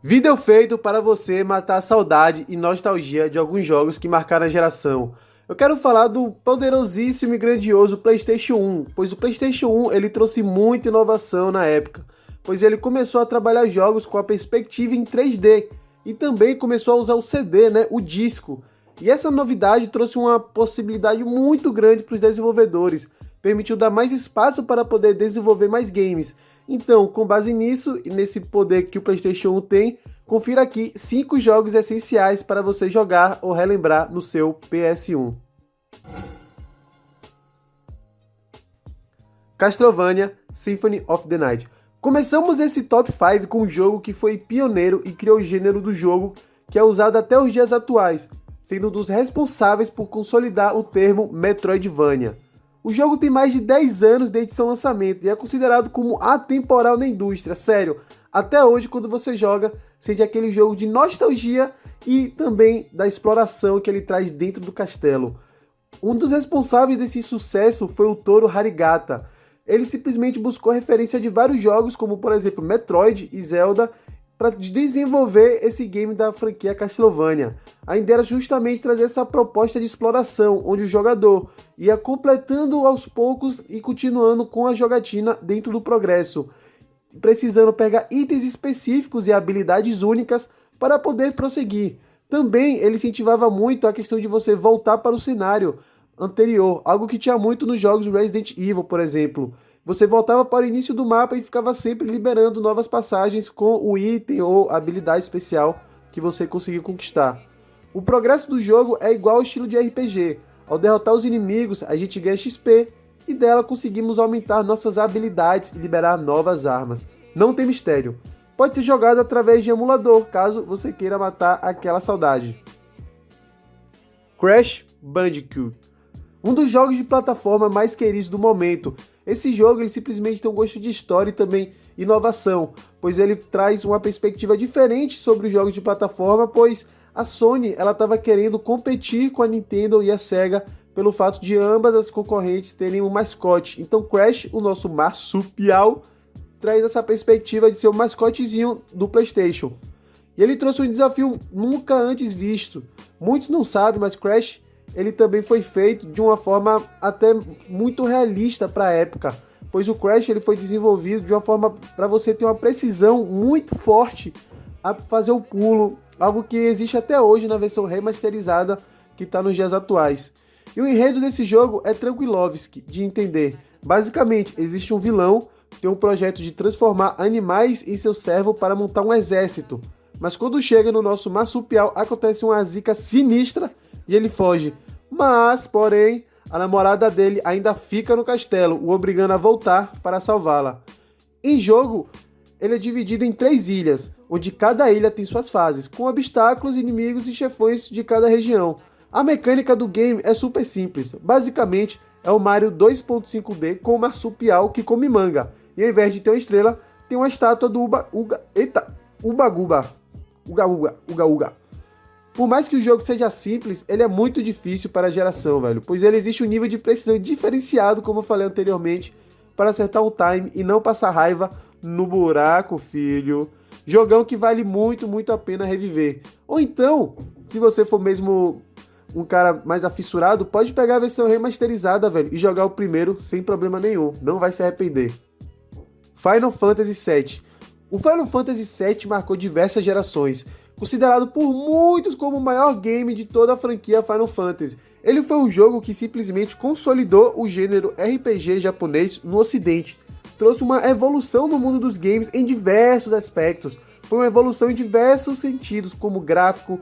Vídeo feito para você matar a saudade e nostalgia de alguns jogos que marcaram a geração. Eu quero falar do poderosíssimo e grandioso PlayStation 1, pois o PlayStation 1 ele trouxe muita inovação na época, pois ele começou a trabalhar jogos com a perspectiva em 3D e também começou a usar o CD, o disco. E essa novidade trouxe uma possibilidade muito grande para os desenvolvedores, permitiu dar mais espaço para poder desenvolver mais games. Então, com base nisso e nesse poder que o PlayStation 1 tem, confira aqui 5 jogos essenciais para você jogar ou relembrar no seu PS1. Castlevania Symphony of the Night. Começamos esse top 5 com um jogo que foi pioneiro e criou o gênero do jogo que é usado até os dias atuais, sendo um dos responsáveis por consolidar o termo Metroidvania. O jogo tem mais de 10 anos desde seu lançamento e é considerado como atemporal na indústria, sério. Até hoje, quando você joga, sente aquele jogo de nostalgia e também da exploração que ele traz dentro do castelo. Um dos responsáveis desse sucesso foi o Toru Harigata. Ele simplesmente buscou referência de vários jogos, como por exemplo Metroid e Zelda, para desenvolver esse game da franquia Castlevania. A ideia era justamente trazer essa proposta de exploração, onde o jogador ia completando aos poucos e continuando com a jogatina dentro do progresso, precisando pegar itens específicos e habilidades únicas para poder prosseguir. Também ele incentivava muito a questão de você voltar para o cenário anterior, algo que tinha muito nos jogos Resident Evil, por exemplo. Você voltava para o início do mapa e ficava sempre liberando novas passagens com o item ou habilidade especial que você conseguiu conquistar. O progresso do jogo é igual ao estilo de RPG. Ao derrotar os inimigos, a gente ganha XP e dela conseguimos aumentar nossas habilidades e liberar novas armas. Não tem mistério. Pode ser jogado através de emulador, caso você queira matar aquela saudade. Crash Bandicoot. Um dos jogos de plataforma mais queridos do momento. Esse jogo ele simplesmente tem um gosto de história e também inovação, pois ele traz uma perspectiva diferente sobre os jogos de plataforma, pois a Sony ela estava querendo competir com a Nintendo e a Sega pelo fato de ambas as concorrentes terem um mascote. Então Crash, o nosso marsupial, traz essa perspectiva de ser o mascotezinho do PlayStation. E ele trouxe um desafio nunca antes visto. Muitos não sabem, mas Crash ele também foi feito de uma forma até muito realista para a época, pois o Crash ele foi desenvolvido de uma forma para você ter uma precisão muito forte a fazer o pulo, algo que existe até hoje na versão remasterizada que está nos dias atuais. E o enredo desse jogo é tranquilovski de entender. Basicamente, existe um vilão que tem um projeto de transformar animais em seu servo para montar um exército, mas quando chega no nosso marsupial acontece uma zica sinistra e ele foge. Mas, porém, a namorada dele ainda fica no castelo, o obrigando a voltar para salvá-la. Em jogo, ele é dividido em 3 ilhas, onde cada ilha tem suas fases, com obstáculos, inimigos e chefões de cada região. A mecânica do game é super simples. Basicamente, é o Mario 2.5D com o marsupial que come manga. E ao invés de ter uma estrela, tem uma estátua do Uba Guba. Uga Uga. Por mais que o jogo seja simples, ele é muito difícil para a geração, velho, pois ele existe um nível de precisão diferenciado, como eu falei anteriormente, para acertar o time e não passar raiva no buraco, filho. Jogão que vale muito, muito a pena reviver. Ou então, se você for mesmo um cara mais afissurado, pode pegar a versão remasterizada, velho, e jogar o primeiro sem problema nenhum, não vai se arrepender. Final Fantasy VII. O Final Fantasy VII marcou diversas gerações, considerado por muitos como o maior game de toda a franquia Final Fantasy. Ele foi um jogo que simplesmente consolidou o gênero RPG japonês no ocidente, trouxe uma evolução no mundo dos games em diversos aspectos, foi uma evolução em diversos sentidos, como gráfico,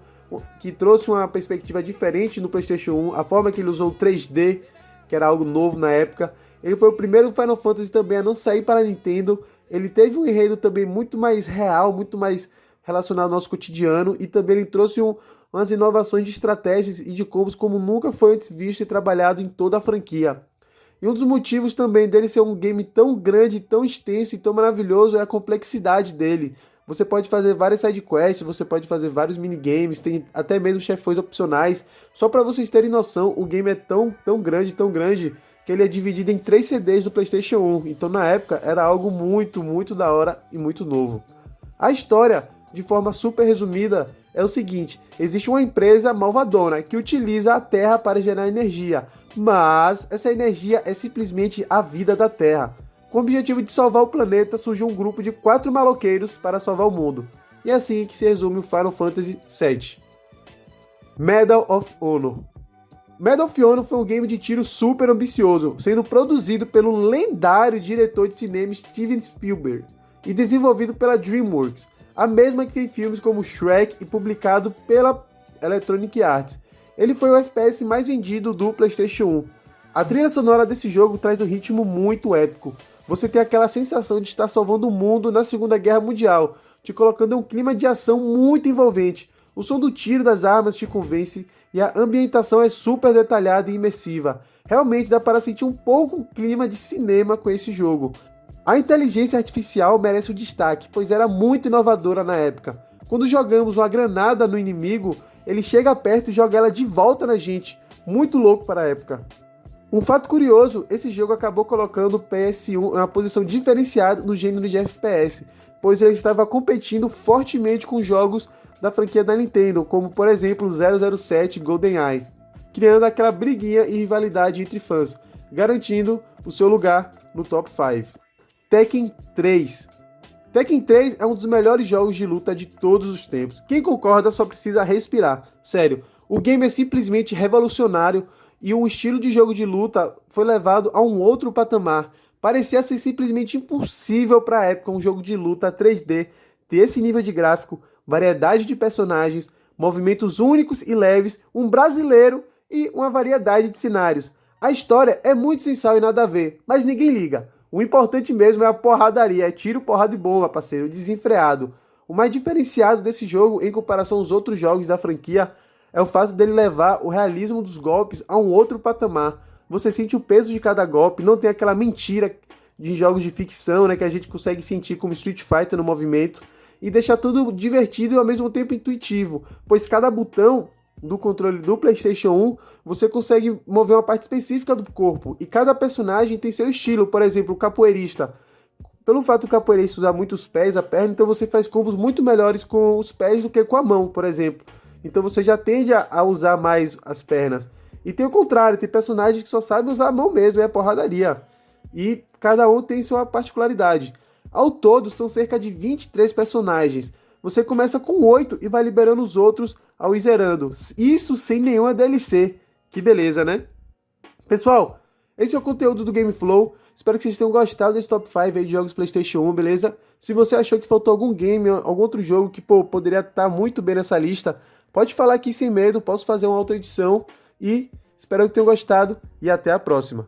que trouxe uma perspectiva diferente no PlayStation 1, a forma que ele usou o 3D, que era algo novo na época. Ele foi o primeiro Final Fantasy também a não sair para a Nintendo, ele teve um enredo também muito mais real, muito mais relacionado ao nosso cotidiano, e também ele trouxe umas inovações de estratégias e de combos como nunca foi antes visto e trabalhado em toda a franquia. E um dos motivos também dele ser um game tão grande, tão extenso e tão maravilhoso é a complexidade dele. Você pode fazer várias sidequests, você pode fazer vários minigames, tem até mesmo chefões opcionais. Só para vocês terem noção, o game é tão grande, que ele é dividido em 3 CDs do PlayStation 1. Então na época era algo muito, muito da hora e muito novo. A história de forma super resumida, é o seguinte: existe uma empresa malvadona que utiliza a Terra para gerar energia, mas essa energia é simplesmente a vida da Terra. Com o objetivo de salvar o planeta, surgiu um grupo de 4 maloqueiros para salvar o mundo. E é assim que se resume o Final Fantasy VII. Medal of Honor. Medal of Honor foi um game de tiro super ambicioso, sendo produzido pelo lendário diretor de cinema Steven Spielberg e desenvolvido pela DreamWorks, a mesma que fez filmes como Shrek e publicado pela Electronic Arts. Ele foi o FPS mais vendido do PlayStation 1. A trilha sonora desse jogo traz um ritmo muito épico. Você tem aquela sensação de estar salvando o mundo na Segunda Guerra Mundial, te colocando em um clima de ação muito envolvente. O som do tiro das armas te convence e a ambientação é super detalhada e imersiva. Realmente dá para sentir um pouco o clima de cinema com esse jogo. A inteligência artificial merece um destaque, pois era muito inovadora na época. Quando jogamos uma granada no inimigo, ele chega perto e joga ela de volta na gente. Muito louco para a época. Um fato curioso, esse jogo acabou colocando o PS1 em uma posição diferenciada no gênero de FPS, pois ele estava competindo fortemente com jogos da franquia da Nintendo, como por exemplo 007 GoldenEye, criando aquela briguinha e rivalidade entre fãs, garantindo o seu lugar no top 5. Tekken 3. Tekken 3 é um dos melhores jogos de luta de todos os tempos. Quem concorda só precisa respirar. Sério, o game é simplesmente revolucionário e o estilo de jogo de luta foi levado a um outro patamar. Parecia ser simplesmente impossível para a época um jogo de luta 3D ter esse nível de gráfico, variedade de personagens, movimentos únicos e leves, um brasileiro e uma variedade de cenários. A história é muito sensal e nada a ver, mas ninguém liga. O importante mesmo é a porradaria, é tiro, porrada e bomba, parceiro, desenfreado. O mais diferenciado desse jogo, em comparação aos outros jogos da franquia, é o fato dele levar o realismo dos golpes a um outro patamar. Você sente o peso de cada golpe, não tem aquela mentira de jogos de ficção, né, que a gente consegue sentir como Street Fighter no movimento, e deixar tudo divertido e ao mesmo tempo intuitivo, pois cada botão do controle do PlayStation 1 você consegue mover uma parte específica do corpo, e cada personagem tem seu estilo. Por exemplo, o capoeirista, pelo fato do capoeirista usar muito os pés, a perna, então você faz combos muito melhores com os pés do que com a mão, por exemplo. Então você já tende a usar mais as pernas. E tem o contrário, tem personagens que só sabem usar a mão mesmo, é a porradaria. E cada um tem sua particularidade. Ao todo, são cerca de 23 personagens. Você começa com 8 e vai liberando os outros ao ir zerando. Isso sem nenhuma DLC. Que beleza, né? Pessoal, esse é o conteúdo do GameFlow. Espero que vocês tenham gostado desse top 5 aí de jogos PlayStation 1, beleza? Se você achou que faltou algum game, algum outro jogo que poderia estar muito bem nessa lista, pode falar aqui sem medo, posso fazer uma outra edição. E espero que tenham gostado e até a próxima.